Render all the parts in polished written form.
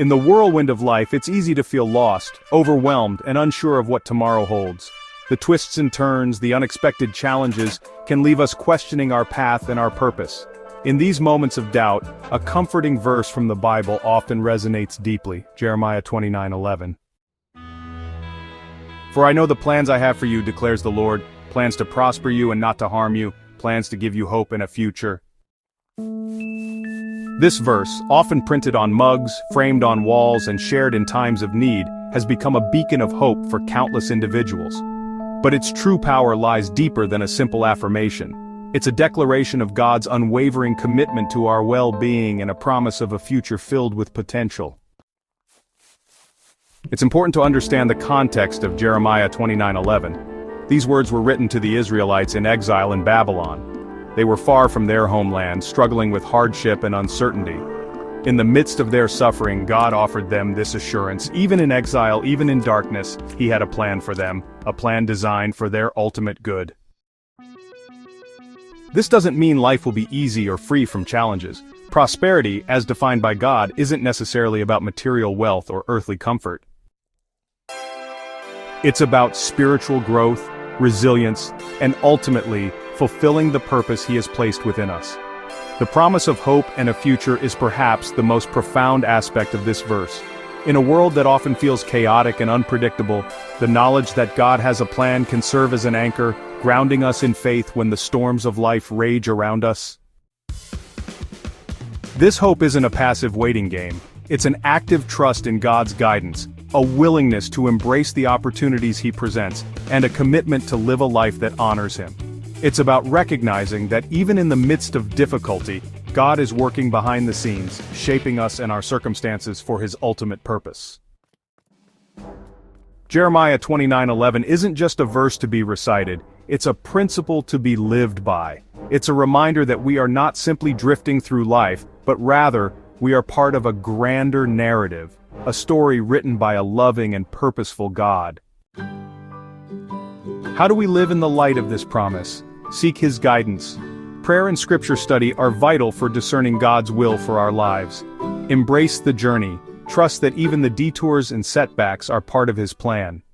In the whirlwind of life, it's easy to feel lost, overwhelmed, and unsure of what tomorrow holds. The twists and turns, the unexpected challenges, can leave us questioning our path and our purpose. In these moments of doubt, a comforting verse from the Bible often resonates deeply. Jeremiah 29:11. For I know the plans I have for you, declares the Lord, plans to prosper you and not to harm you, plans to give you hope and a future. This verse, often printed on mugs, framed on walls, and shared in times of need, has become a beacon of hope for countless individuals. But its true power lies deeper than a simple affirmation. It's a declaration of God's unwavering commitment to our well-being and a promise of a future filled with potential. It's important to understand the context of Jeremiah 29:11. These words were written to the Israelites in exile in Babylon. They were far from their homeland, struggling with hardship and uncertainty. In the midst of their suffering, God offered them this assurance: even in exile, even in darkness, He had a plan for them, a plan designed for their ultimate good. This doesn't mean life will be easy or free from challenges. Prosperity, as defined by God, isn't necessarily about material wealth or earthly comfort. It's about spiritual growth, resilience, and ultimately, fulfilling the purpose He has placed within us. The promise of hope and a future is perhaps the most profound aspect of this verse. In a world that often feels chaotic and unpredictable, the knowledge that God has a plan can serve as an anchor, grounding us in faith when the storms of life rage around us. This hope isn't a passive waiting game. It's an active trust in God's guidance, a willingness to embrace the opportunities He presents, and a commitment to live a life that honors Him. It's about recognizing that even in the midst of difficulty, God is working behind the scenes, shaping us and our circumstances for His ultimate purpose. Jeremiah 29:11 isn't just a verse to be recited, it's a principle to be lived by. It's a reminder that we are not simply drifting through life, but rather, we are part of a grander narrative, a story written by a loving and purposeful God. How do we live in the light of this promise? Seek His guidance. Prayer and scripture study are vital for discerning God's will for our lives. Embrace the journey. Trust that even the detours and setbacks are part of His plan.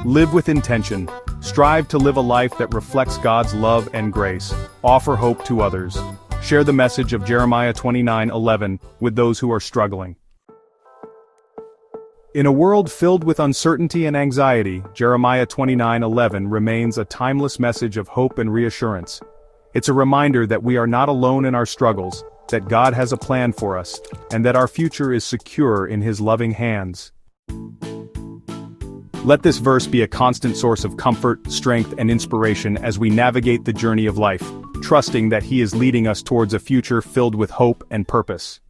Live with intention. Strive to live a life that reflects God's love and grace. Offer hope to others. Share the message of Jeremiah 29:11 with those who are struggling. In a world filled with uncertainty and anxiety, Jeremiah 29:11 remains a timeless message of hope and reassurance. It's a reminder that we are not alone in our struggles, that God has a plan for us, and that our future is secure in His loving hands. Let this verse be a constant source of comfort, strength, and inspiration as we navigate the journey of life, trusting that He is leading us towards a future filled with hope and purpose.